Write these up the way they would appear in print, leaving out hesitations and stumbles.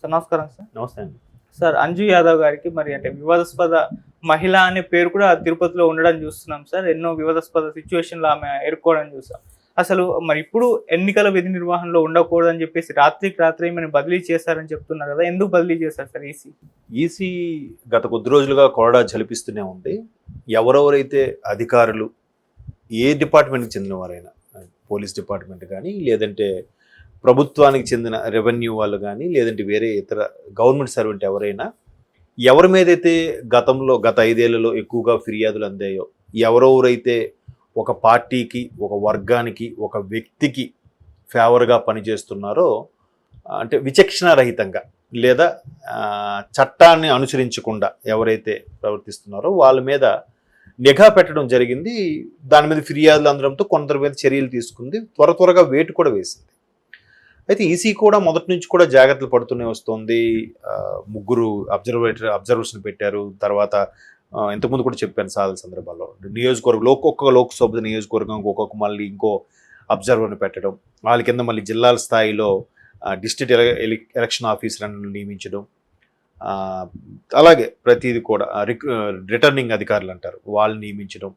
Sir నమస్కారం sir. నమస్తే అండి. సార్ అంజు యాదవ్ గారికి మరి అంటే వివాదాస్పద మహిళ అనే పేరు కూడా తిరుపతిలో ఉండడం చూస్తున్నాం సార్. ఎన్నో వివాదాస్పద సిచ్యువేషన్లో ఆమె ఎదుర్కోవడం చూసాం. అసలు మరి ఇప్పుడు ఎన్నికల విధి నిర్వహణలో ఉండకూడదని చెప్పేసి రాత్రికి రాత్రి మనం బదిలీ చేశారని చెప్తున్నారు కదా, ఎందుకు బదిలీ చేశారు సార్ ఈసీ గత కొద్ది రోజులుగా కొరడా జలిపిస్తూనే ఉంది. ఎవరెవరైతే అధికారులు ఏ డిపార్ట్మెంట్కి చెందిన వారైనా, పోలీస్ డిపార్ట్మెంట్ కానీ, లేదంటే ప్రభుత్వానికి చెందిన రెవెన్యూ వాళ్ళు కానీ, లేదంటే వేరే ఇతర గవర్నమెంట్ సర్వెంట్ ఎవరైనా, ఎవరి మీదైతే గత 5 ఏళ్లలో ఎక్కువగా ఫిర్యాదులు అందాయో, ఎవరెవరైతే ఒక పార్టీకి, ఒక వర్గానికి, ఒక వ్యక్తికి ఫేవర్గా పనిచేస్తున్నారో, అంటే విచక్షణారహితంగా లేదా చట్టాన్ని అనుసరించకుండా ఎవరైతే ప్రవర్తిస్తున్నారో వాళ్ళ మీద నిఘా పెట్టడం జరిగింది. దాని మీద ఫిర్యాదులు అందడంతో కొందరి మీద చర్యలు తీసుకుంది. త్వరగా వేటు కూడా వేసింది. అయితే ఈసీ కూడా మొదటి నుంచి కూడా జాగ్రత్తలు పడుతూనే వస్తుంది. 3 అబ్జర్వర్స్ని పెట్టారు. తర్వాత ఇంతకుముందు కూడా చెప్పాను చాలా సందర్భాల్లో, నియోజకవర్గంలో ఒక్కొక్క లోక్సభ నియోజకవర్గం ఒక్కొక్క మళ్ళీ ఇంకో అబ్జర్వర్ని పెట్టడం, వాళ్ళ కింద మళ్ళీ జిల్లాల స్థాయిలో డిస్ట్రిక్ట్ ఎలక్షన్ ఆఫీసర్లను నియమించడం, అలాగే ప్రతిదీ కూడా రిటర్నింగ్ అధికారులు అంటారు వాళ్ళని నియమించడం,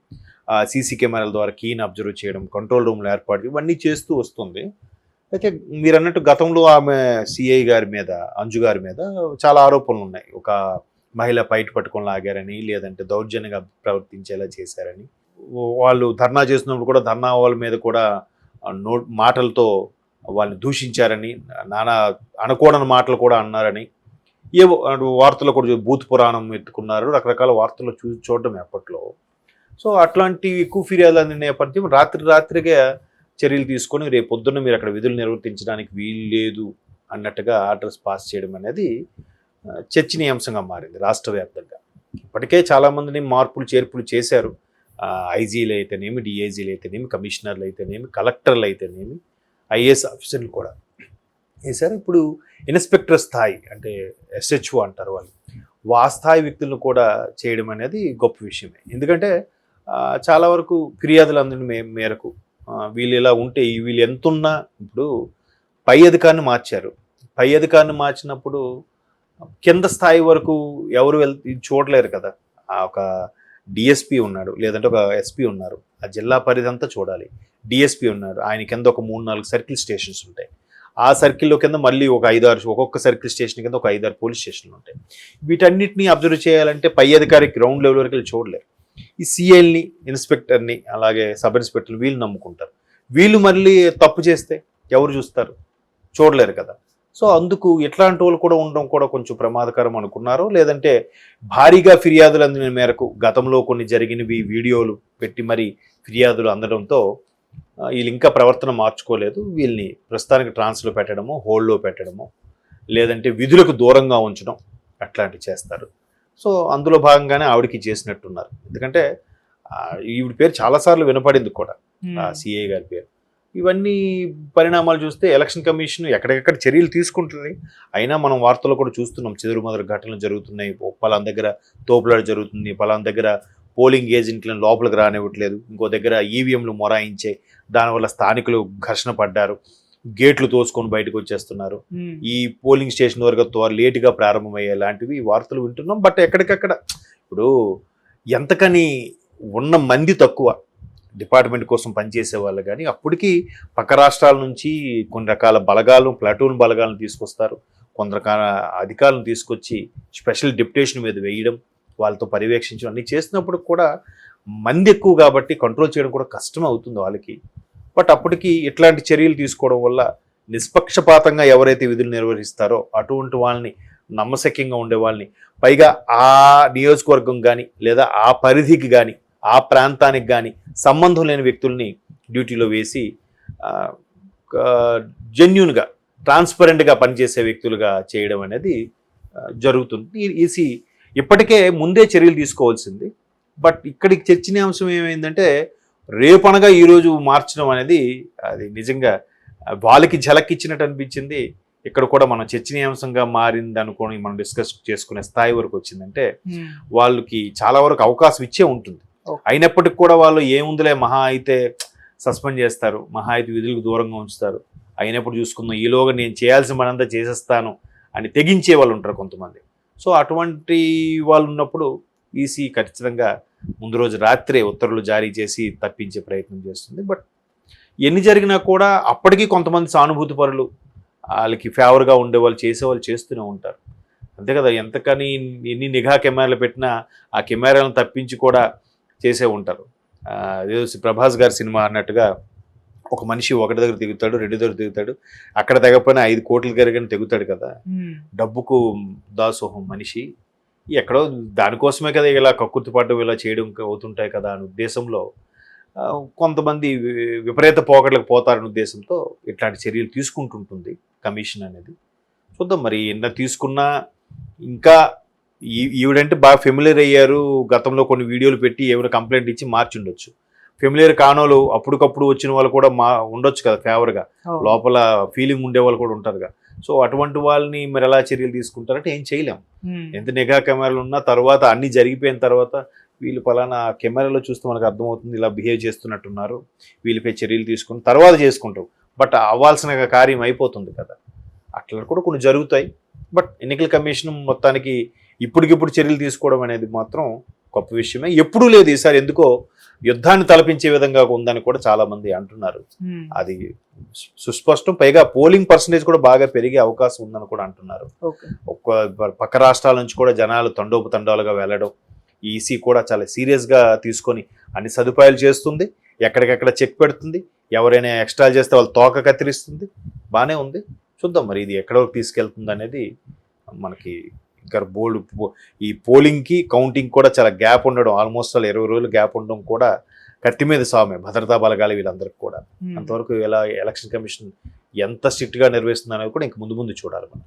సీసీ కెమెరాల ద్వారా కీని అబ్జర్వ్ చేయడం, కంట్రోల్ రూమ్లు ఏర్పాటు ఇవన్నీ చేస్తూ వస్తుంది. అయితే మీరు అన్నట్టు గతంలో ఆమె సిఐ గారి మీద, అంజు గారి మీద చాలా ఆరోపణలు ఉన్నాయి. ఒక మహిళ పైట పట్టుకొని లాగారని, లేదంటే దౌర్జన్యంగా ప్రవర్తించేలా చేశారని, వాళ్ళు ధర్నా చేస్తున్నప్పుడు కూడా ధర్నా వాళ్ళ మీద కూడా మాటలతో వాళ్ళని దూషించారని, నానా అనకూడని మాటలు కూడా అన్నారని, ఏవో వార్తలు కూడా బూత్ పురాణం ఎత్తుకున్నారు, రకరకాల వార్తలు చూడడం అప్పట్లో. సో అట్లాంటి ఎక్కువ ఫిర్యాదులు అందిన నేపథ్యం రాత్రిగా చర్యలు తీసుకొని రేపు పొద్దున్న మీరు అక్కడ విధులు నిర్వర్తించడానికి వీలు లేదు అన్నట్టుగా ఆర్డర్స్ పాస్ చేయడం అనేది చర్చనీయాంశంగా మారింది రాష్ట్ర వ్యాప్తంగా. ఇప్పటికే చాలామందిని మార్పులు చేర్పులు చేశారు. ఐజీలు అయితేనేమి, డిఐజీలు అయితేనేమి, కమిషనర్లు అయితేనేమి, కలెక్టర్లు అయితేనేమి, ఐఏఎస్ ఆఫీసర్లు కూడా వేశారు. ఇప్పుడు ఇన్స్పెక్టర్ స్థాయి అంటే ఎస్హెచ్ఓ అంటారు వాళ్ళు, ఆ స్థాయి వ్యక్తులను కూడా చేయడం అనేది గొప్ప విషయమే. ఎందుకంటే చాలా వరకు ఫిర్యాదులు అందిన మేరకు వీళ్ళు ఇలా ఉంటే వీళ్ళు ఎంతున్నా, ఇప్పుడు పై అధికారిని మార్చారు. పై అధికారిని మార్చినప్పుడు కింద స్థాయి వరకు ఎవరు చూడలేరు కదా. ఒక డిఎస్పీ ఉన్నాడు, లేదంటే ఒక ఎస్పీ ఉన్నారు, ఆ జిల్లా పరిధి అంతా చూడాలి. డిఎస్పీ ఉన్నాడు, ఆయన కింద ఒక 3-4 సర్కిల్ స్టేషన్స్ ఉంటాయి. ఆ సర్కిల్లో కింద మళ్ళీ ఒక 5-6, ఒక్కొక్క సర్కిల్ స్టేషన్ కింద ఒక 5-6 పోలీస్ స్టేషన్లు ఉంటాయి. వీటన్నిటిని అబ్జర్వ్ చేయాలంటే పై అధికారి గ్రౌండ్ లెవెల్ వరకు వెళ్ళి చూడలేరు. ఈ సిఐల్ని, ఇన్స్పెక్టర్ని, అలాగే సబ్ ఇన్స్పెక్టర్ని వీళ్ళు నమ్ముకుంటారు. వీళ్ళు మళ్ళీ తప్పు చేస్తే ఎవరు చూస్తారు? చూడలేరు కదా. సో అందుకు ఇట్లాంటి వాళ్ళు కూడా ఉండడం కూడా కొంచెం ప్రమాదకరం అనుకున్నారు. లేదంటే భారీగా ఫిర్యాదులు అందిన మేరకు గతంలో కొన్ని జరిగినవి వీడియోలు పెట్టి మరి ఫిర్యాదులు అందడంతో వీళ్ళు ఇంకా ప్రవర్తన మార్చుకోలేదు. వీళ్ళని ప్రస్తుతానికి ట్రాన్స్లో పెట్టడము, హోల్డ్లో పెట్టడము, లేదంటే విధులకు దూరంగా ఉంచడం అట్లాంటివి చేస్తారు. సో అందులో భాగంగానే ఆవిడకి చేసినట్టున్నారు. ఎందుకంటే ఈవిడ పేరు చాలాసార్లు వినపడింది కూడా, సిఐ గారి పేరు. ఇవన్నీ పరిణామాలు చూస్తే ఎలక్షన్ కమిషన్ ఎక్కడికెక్కడ చర్యలు తీసుకుంటుంది. అయినా మనం వార్తల్లో కూడా చూస్తున్నాం, చెదురుమదురు ఘటనలు జరుగుతున్నాయి, పలానా దగ్గర తోపులాట జరుగుతుంది, పలానా దగ్గర పోలింగ్ ఏజెంట్లను లోపలికి రానివ్వట్లేదు, ఇంకో దగ్గర ఈవీఎంలు మొరాయించే, దానివల్ల స్థానికులు ఘర్షణ పడ్డారు, గేట్లు తోసుకొని బయటకు వచ్చేస్తున్నారు, ఈ పోలింగ్ స్టేషన్ వరకు లేటుగా ప్రారంభమయ్యే లాంటివి వార్తలు వింటున్నాం. బట్ ఎక్కడికక్కడ ఇప్పుడు ఎంతకని ఉన్న మంది తక్కువ డిపార్ట్మెంట్ కోసం పనిచేసే వాళ్ళు, కానీ అప్పటికి పక్క రాష్ట్రాల నుంచి కొన్ని రకాల బలగాలు, ప్లాటూన్ బలగాలను తీసుకొస్తారు, కొన్ని రకాల అధికారులను తీసుకొచ్చి స్పెషల్ డిప్యుటేషన్ మీద వేయడం, వాళ్ళతో పర్యవేక్షించడం అన్నీ చేసినప్పుడు కూడా మంది ఎక్కువ కాబట్టి కంట్రోల్ చేయడం కూడా కష్టం అవుతుంది వాళ్ళకి. బట్ అప్పటికి ఇట్లాంటి చర్యలు తీసుకోవడం వల్ల నిష్పక్షపాతంగా ఎవరైతే విధులు నిర్వహిస్తారో అటువంటి వాళ్ళని, నమ్మశక్యంగా ఉండే వాళ్ళని, పైగా ఆ నియోజకవర్గం కానీ లేదా ఆ పరిధికి కానీ ఆ ప్రాంతానికి కానీ సంబంధం లేని వ్యక్తుల్ని డ్యూటీలో వేసి జెన్యూన్గా, ట్రాన్స్పరెంట్గా పనిచేసే వ్యక్తులుగా చేయడం అనేది జరుగుతుంది. ఈసీ ఇప్పటికే ముందే చర్యలు తీసుకోవాల్సింది. బట్ ఇక్కడికి చర్చనీయాంశం ఏమైందంటే, రేపనగా ఈరోజు మార్చడం అనేది అది నిజంగా వాళ్ళకి ఝలక్ ఇచ్చినట్టు అనిపించింది. ఇక్కడ కూడా మనం చర్చనీయాంశంగా మారింది అనుకోని మనం డిస్కస్ చేసుకునే స్థాయి వరకు వచ్చిందంటే, వాళ్ళకి చాలా వరకు అవకాశం ఇచ్చే ఉంటుంది. అయినప్పటికి కూడా వాళ్ళు ఏముందిలే, మహా అయితే సస్పెండ్ చేస్తారు, మహా అయితే విధులకు దూరంగా ఉంచుతారు, అయినప్పుడు చూసుకుందాం, ఈలోగా నేను చేయాల్సిన పనంతా చేసేస్తాను అని తెగించే వాళ్ళు ఉంటారు కొంతమంది. సో అటువంటి వాళ్ళు ఉన్నప్పుడు ఈసీ ఖచ్చితంగా ముందు రోజు రాత్రే ఉత్తర్వులు జారీ చేసి తప్పించే ప్రయత్నం చేస్తుంది. బట్ ఎన్ని జరిగినా కూడా అప్పటికీ కొంతమంది సానుభూతి పరులు, వాళ్ళకి ఫేవర్గా ఉండేవాళ్ళు, చేసేవాళ్ళు చేస్తూనే ఉంటారు. అంతే కదా, ఎంతకని ఎన్ని నిఘా కెమెరాలు పెట్టినా ఆ కెమెరాలను తప్పించి కూడా చేసే ఉంటారు. అదే ప్రభాస్ గారి సినిమా అన్నట్టుగా ఒక మనిషి ఒకటి దగ్గర దిగుతాడు, రెండు దగ్గర దిగుతాడు, అక్కడ తెగపోయినా 5 కోట్ల దగ్గర తెగుతాడు కదా. డబ్బుకు దాసోహం మనిషి ఎక్కడో దానికోసమే కదా ఇలా కక్కుర్తిపడ్డం ఇలా చేయడం అవుతుంటాయి కదా అనే ఉద్దేశంలో కొంతమంది విపరీత పోకడలకు పోతారనే ఉద్దేశంతో ఇట్లాంటి చర్యలు తీసుకుంటుంటుంది కమిషన్ అనేది. చూద్దాం మరి ఎన్న తీసుకున్నా. ఇంకా ఈవిడంటే బాగా ఫెమిలియర్ అయ్యారు, గతంలో కొన్ని వీడియోలు పెట్టి ఏమైనా కంప్లైంట్ ఇచ్చి మార్చుండొచ్చు. ఫెమిలియర్ కానోళ్ళు అప్పటికప్పుడు వచ్చిన వాళ్ళు కూడా ఉండొచ్చు కదా ఫేవర్గా, లోపల ఫీలింగ్ ఉండే వాళ్ళు కూడా ఉంటారుగా. సో అటువంటి వాళ్ళని మరి ఎలా చర్యలు తీసుకుంటారంటే ఏం చేయలేం. ఎంత నిఘా కెమెరాలు ఉన్నా తర్వాత అన్ని జరిగిపోయిన తర్వాత వీళ్ళు పలానా కెమెరాలో చూస్తే మనకు అర్థమవుతుంది ఇలా బిహేవ్ చేస్తున్నట్టున్నారు, వీళ్ళపై చర్యలు తీసుకుని తర్వాత చేసుకుంటాం. బట్ అవ్వాల్సిన కార్యం అయిపోతుంది కదా, అట్లా కూడా కొన్ని జరుగుతాయి. బట్ ఎన్నికల కమిషన్ మొత్తానికి ఇప్పటికిప్పుడు చర్యలు తీసుకోవడం అనేది మాత్రం గొప్ప విషయమే. ఎప్పుడూ లేదు, ఈసారి ఎందుకో యుద్ధాన్ని తలపించే విధంగా ఉందని కూడా చాలా మంది అంటున్నారు. అది సుస్పష్టం. పైగా పోలింగ్ పర్సంటేజ్ కూడా బాగా పెరిగే అవకాశం ఉందని కూడా అంటున్నారు. పక్క రాష్ట్రాల నుంచి కూడా జనాలు తండోపతండాలుగా వెళ్ళడం, ఈసీ కూడా చాలా సీరియస్గా తీసుకొని అన్ని సదుపాయాలు చేస్తుంది, ఎక్కడికెక్కడ చెక్ పెడుతుంది, ఎవరైనా ఎక్స్ట్రా చేస్తే వాళ్ళు తోక కత్తిరిస్తుంది. బాగానే ఉంది, చూద్దాం మరి ఇది ఎక్కడ వరకు తీసుకెళ్తుంది అనేది. మనకి ఇంకా ఈ పోలింగ్కి కౌంటింగ్ కూడా చాలా గ్యాప్ ఉండడం, ఆల్మోస్ట్ 20 రోజులు గ్యాప్ ఉండడం కూడా కత్తి మీద సామే భద్రతా బలగాలి వీళ్ళందరికీ కూడా. అంతవరకు ఎలా ఎలక్షన్ కమిషన్ ఎంత స్ట్రిక్ట్గా నిర్వహిస్తుంది అనేది కూడా ఇంక ముందు చూడాలి మనం.